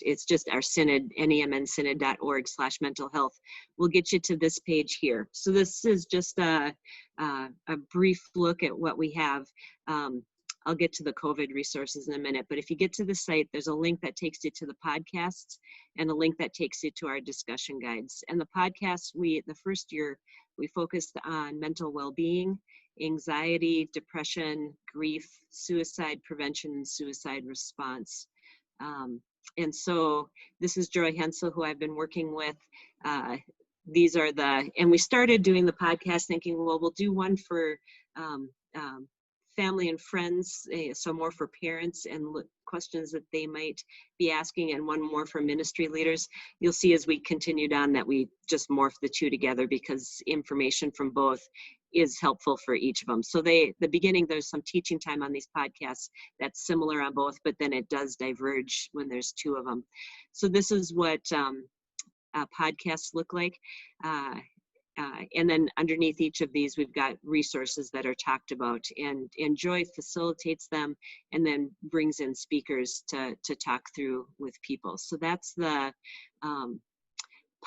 it's just our synod, nemnsynod.org/mental health, will get you to this page here. So this is just a brief look at what we have. I'll get to the COVID resources in a minute, but if you get to the site, there's a link that takes you to the podcasts and a link that takes you to our discussion guides. And the podcasts, the first year, we focused on mental well-being, anxiety, depression, grief, suicide prevention, and suicide response. And so this is Joy Hensel, who I've been working with. These are and we started doing the podcast thinking, well, we'll do one for family and friends, so more for parents and questions that they might be asking, and one more for ministry leaders. You'll see as we continued on that we just morphed the two together because information from both is helpful for each of them. So the beginning, there's some teaching time on these podcasts that's similar on both, but then it does diverge when there's two of them. So this is what podcasts look like. And then underneath each of these, we've got resources that are talked about, and Joy facilitates them and then brings in speakers to talk through with people. So that's the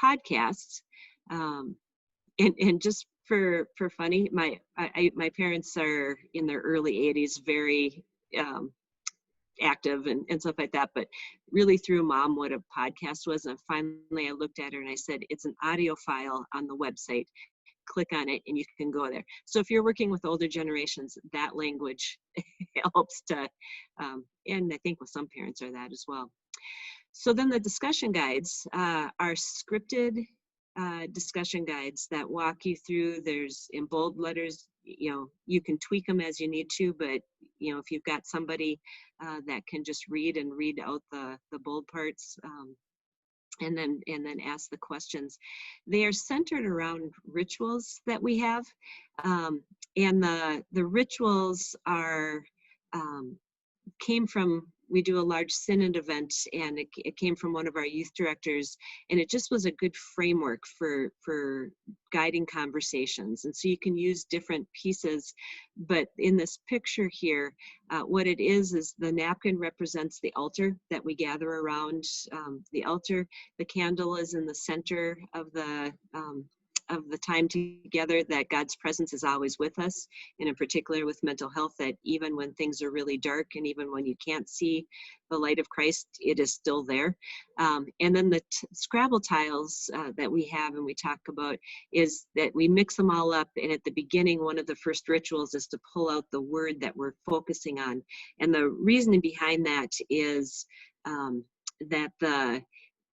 podcasts. And just for funny, my parents are in their early 80s, very active and stuff like that, but really threw Mom what a podcast was. And finally I looked at her and I said, it's an audio file on the website. Click on it and you can go there. So if you're working with older generations, that language helps to, and I think with some parents are that as well. So then the discussion guides are scripted discussion guides that walk you through. There's in bold letters, you can tweak them as you need to, but if you've got somebody that can just read out the bold parts, and then ask the questions. They are centered around rituals that we have, and the rituals are came from, we do a large synod event, and it came from one of our youth directors, and it just was a good framework for guiding conversations. And so you can use different pieces, but in this picture here, what it is the napkin represents the altar that we gather around the altar. The candle is in the center of the time together, that God's presence is always with us, and in particular with mental health, that even when things are really dark and even when you can't see the light of Christ, it is still there. And then the Scrabble tiles that we have and we talk about is that we mix them all up, and at the beginning, one of the first rituals is to pull out the word that we're focusing on. And the reasoning behind that is that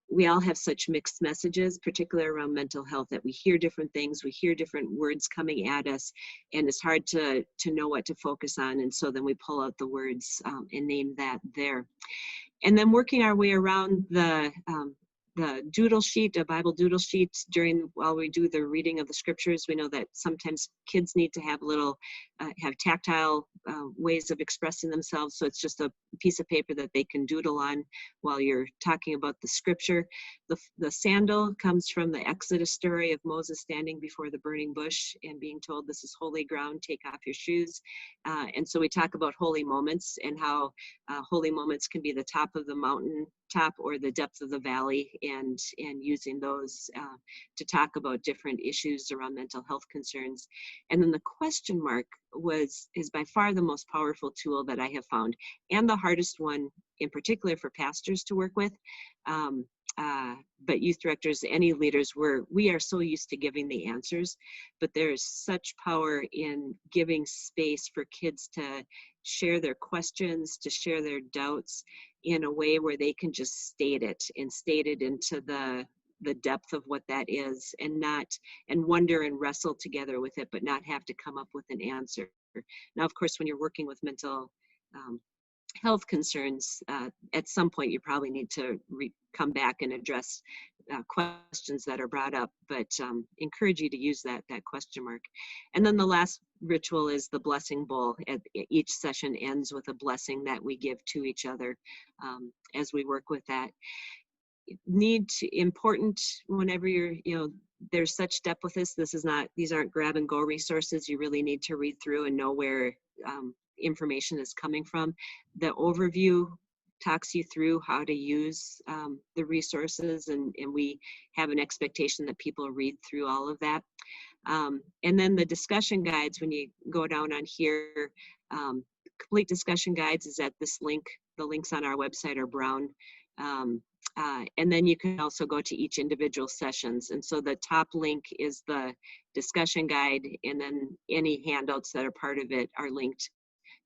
we all have such mixed messages, particularly around mental health, that we hear different things, we hear different words coming at us, and it's hard to know what to focus on. And so then we pull out the words and name that there. And then working our way around the doodle sheet, a Bible doodle sheet, while we do the reading of the scriptures. We know that sometimes kids need to have have tactile ways of expressing themselves. So it's just a piece of paper that they can doodle on while you're talking about the scripture. The sandal comes from the Exodus story of Moses standing before the burning bush and being told, this is holy ground, take off your shoes. And so we talk about holy moments and how holy moments can be the top of the mountain top or the depth of the valley, and using those to talk about different issues around mental health concerns. And then the question mark is by far the most powerful tool that I have found, and the hardest one in particular for pastors to work with. But youth directors, any leaders, we are so used to giving the answers, but there is such power in giving space for kids to share their questions, to share their doubts in a way where they can just state it into the depth of what that is, and wonder and wrestle together with it, but not have to come up with an answer. Now, of course, when you're working with mental health concerns, at some point you probably need to come back and address questions that are brought up, but encourage you to use that question mark. And then the last ritual is the blessing bowl. Each session ends with a blessing that we give to each other as we work with that. Important whenever there's such depth with this. These aren't grab and go resources. You really need to read through and know where information is coming from. The overview talks you through how to use the resources, and we have an expectation that people read through all of that. And then the discussion guides, when you go down on here, complete discussion guides is at this link. The links on our website are brown. And then you can also go to each individual sessions. And so the top link is the discussion guide, and then any handouts that are part of it are linked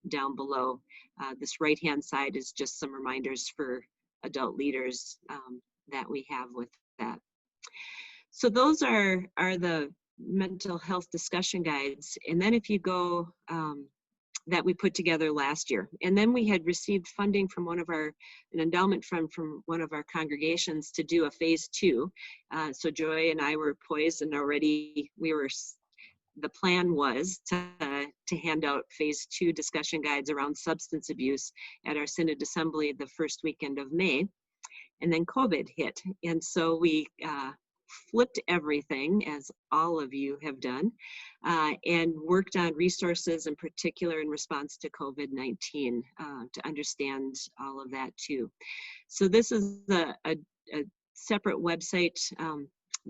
down below. This right-hand side is just some reminders for adult leaders that we have with that. So those are the mental health discussion guides. And then if you go, that we put together last year. And then we had received funding from an endowment fund from one of our congregations to do a phase 2. So Joy and I were poised, and already the plan was to hand out phase 2 discussion guides around substance abuse at our Synod Assembly the first weekend of May. And then COVID hit. And so we flipped everything, as all of you have done, and worked on resources in particular in response to COVID-19 to understand all of that too. So this is a separate website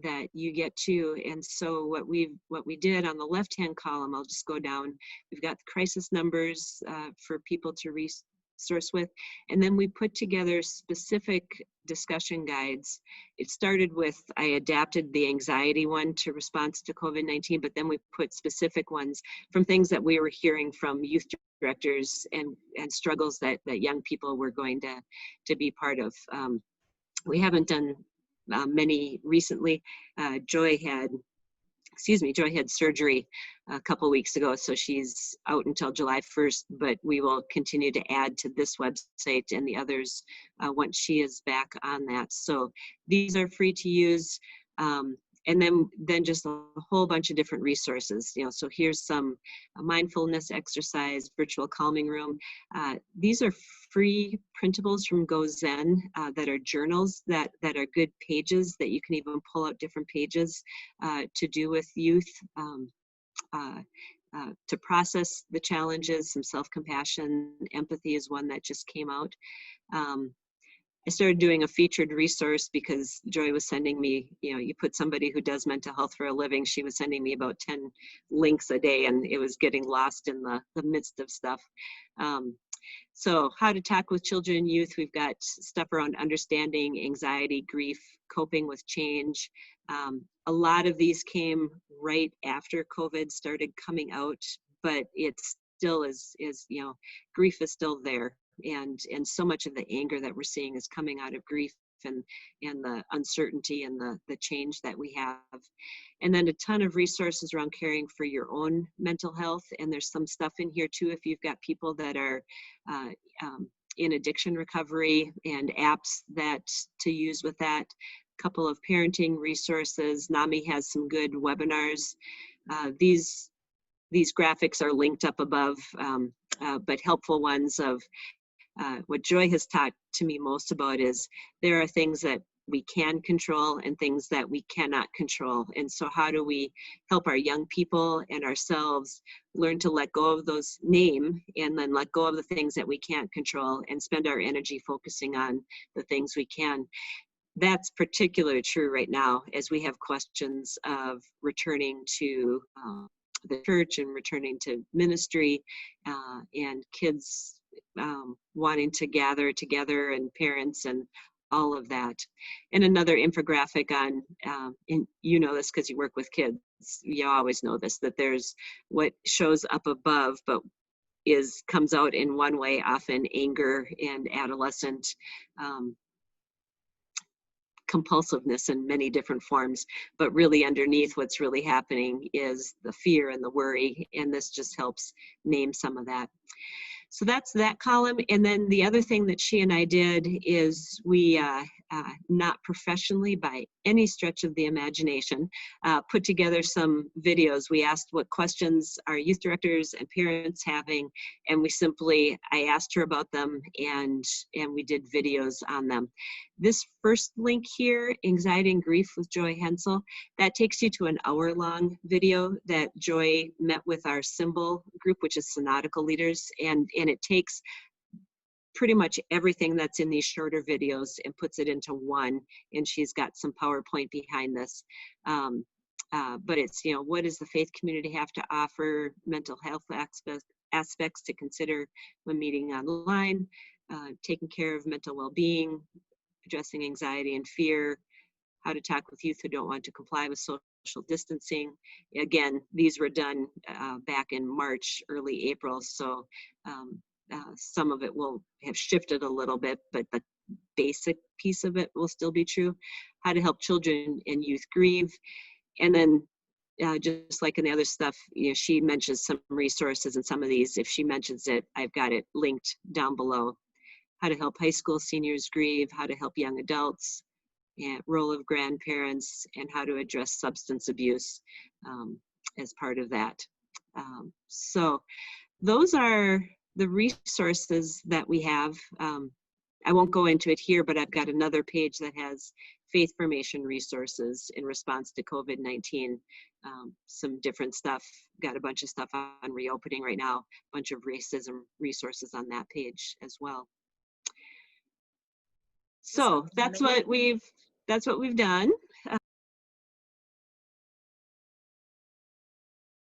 that you get to. And so what we did on the left-hand column, I'll just go down, we've got the crisis numbers for people to resource with, and then we put together specific discussion guides. It started with, I adapted the anxiety one to response to COVID-19, but then we put specific ones from things that we were hearing from youth directors and struggles that young people were going to be part of. We haven't done many recently. Joy had surgery a couple weeks ago, so she's out until July 1st, but we will continue to add to this website and the others once she is back on that. So these are free to use. And then just a whole bunch of different resources. So here's some mindfulness exercise, virtual calming room. These are free printables from GoZen that are journals that are good pages that you can even pull out different pages to do with youth to process the challenges. Some self-compassion, empathy is one that just came out. I started doing a featured resource because Joy was sending me, you put somebody who does mental health for a living, she was sending me about 10 links a day, and it was getting lost in the midst of stuff. So how to talk with children and youth, we've got stuff around understanding anxiety, grief, coping with change. A lot of these came right after COVID started coming out, but it still is grief is still there. And so much of the anger that we're seeing is coming out of grief and the uncertainty and the change that we have. And then a ton of resources around caring for your own mental health. And there's some stuff in here too if you've got people that are in addiction recovery, and apps that to use with that. A couple of parenting resources. NAMI has some good webinars. These graphics are linked up above, but helpful ones of what Joy has talked to me most about is there are things that we can control and things that we cannot control. And so how do we help our young people and ourselves learn to let go of those and then let go of the things that we can't control and spend our energy focusing on the things we can. That's particularly true right now as we have questions of returning to the church and returning to ministry and kids wanting to gather together, and parents and all of that. And another infographic on, and you know this because you work with kids, you always know this, that there's what shows up above, but comes out in one way, often anger and adolescent compulsiveness in many different forms, but really underneath what's really happening is the fear and the worry, and this just helps name some of that. So that's that column. And then the other thing that she and I did is we, not professionally by any stretch of the imagination, put together some videos. We asked what questions are youth directors and parents having, and I asked her about them, and we did videos on them. This first link here, Anxiety and Grief with Joy Hensel, that takes you to an hour-long video that Joy met with our Symbol group, which is synodical leaders, and it takes pretty much everything that's in these shorter videos and puts it into one. And she's got some PowerPoint behind this. But it's, you know, what does the faith community have to offer? Mental health aspects to consider when meeting online, taking care of mental well-being, addressing anxiety and fear, how to talk with youth who don't want to comply with social distancing. Again, these were done back in March, early April, so some of it will have shifted a little bit, but the basic piece of it will still be true. How to help children and youth grieve. And then just like in the other stuff, you know, she mentions some resources in some of these. If she mentions it, I've got it linked down below. How to help high school seniors grieve, how to help young adults, and role of grandparents, and how to address substance abuse as part of that. So those are the resources that we have. I won't go into it here, but I've got another page that has faith formation resources in response to COVID-19. Some different stuff, got a bunch of stuff on reopening right now, a bunch of racism resources on that page as well. So that's what we've done.